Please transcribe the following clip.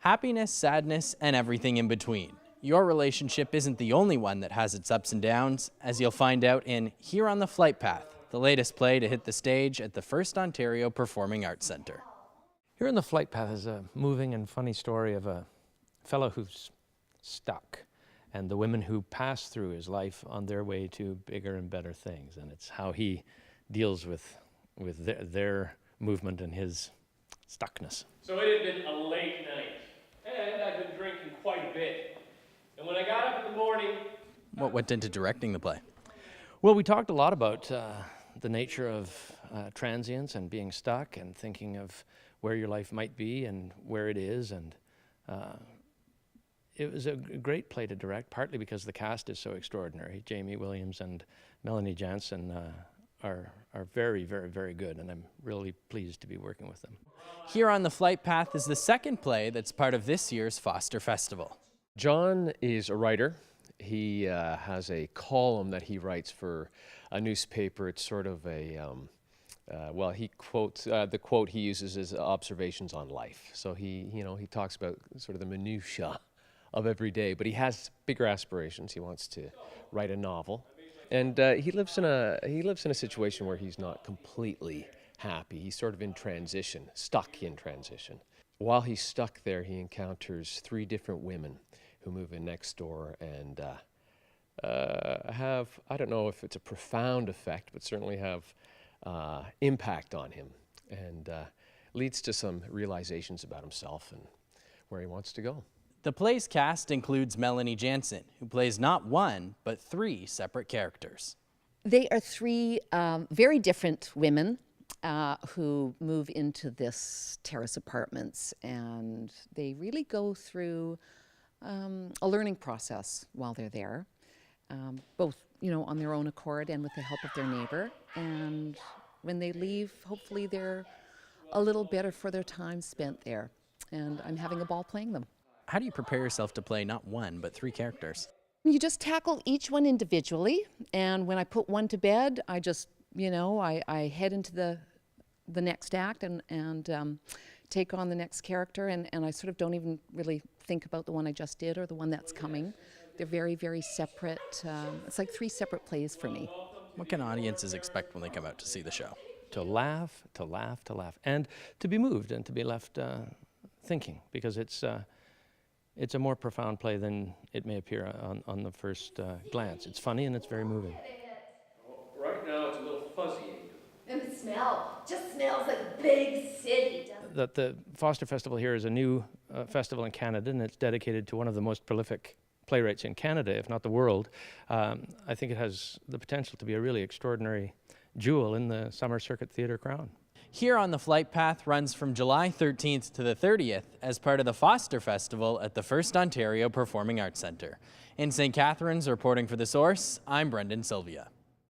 Happiness, sadness, and everything in between. Your relationship isn't the only one that has its ups and downs, as you'll find out in Here on the Flight Path, the latest play to hit the stage at the First Ontario Performing Arts Centre. Here on the Flight Path is a moving and funny story of a fellow who's stuck and the women who pass through his life on their way to bigger and better things. And it's how he deals with their movement and his stuckness. So it had been a late night, and I'd been drinking quite a bit. And when I got up in the morning... What went into directing the play? Well, we talked a lot about the nature of transience and being stuck and thinking of where your life might be and where it is. And it was a great play to direct, partly because the cast is so extraordinary. Jamie Williams and Melanie Jansen are very, very, very good, and I'm really pleased to be working with them. Here on the Flight Path is the second play that's part of this year's Foster Festival. John is a writer. He has a column that he writes for a newspaper. It's sort of a, well, he quotes, the quote he uses is observations on life. So he talks about sort of the minutiae of every day, but he has bigger aspirations. He wants to write a novel. And he lives in a situation where he's not completely happy. He's sort of in transition, stuck in transition. While he's stuck there, he encounters 3 different women who move in next door and have, I don't know if it's a profound effect, but certainly have impact on him and leads to some realizations about himself and where he wants to go. The play's cast includes Melanie Jansen, who plays not one, but 3 separate characters. They are 3 very different women who move into this terrace apartments, and they really go through a learning process while they're there, both on their own accord and with the help of their neighbor. And when they leave, hopefully they're a little better for their time spent there. And I'm having a ball playing them. How do you prepare yourself to play not one, but 3 characters? You just tackle each one individually, and when I put one to bed, I just, I head into the next act and take on the next character, and I sort of don't even really think about the one I just did or the one that's coming. They're very, very separate. It's like 3 separate plays for me. What can audiences expect when they come out to see the show? To laugh, to laugh, to laugh, and to be moved and to be left thinking, because it's a more profound play than it may appear on the first glance. It's funny and it's very moving. Right now it's a little fuzzy. And the smell just smells like a big city, doesn't it? The Foster Festival here is a new festival in Canada, and it's dedicated to one of the most prolific playwrights in Canada, if not the world. I think it has the potential to be a really extraordinary jewel in the summer circuit theatre crown. Here on the Flight Path runs from July 13th to the 30th as part of the Foster Festival at the First Ontario Performing Arts Centre. In St. Catharines, reporting for The Source, I'm Brendan Sylvia.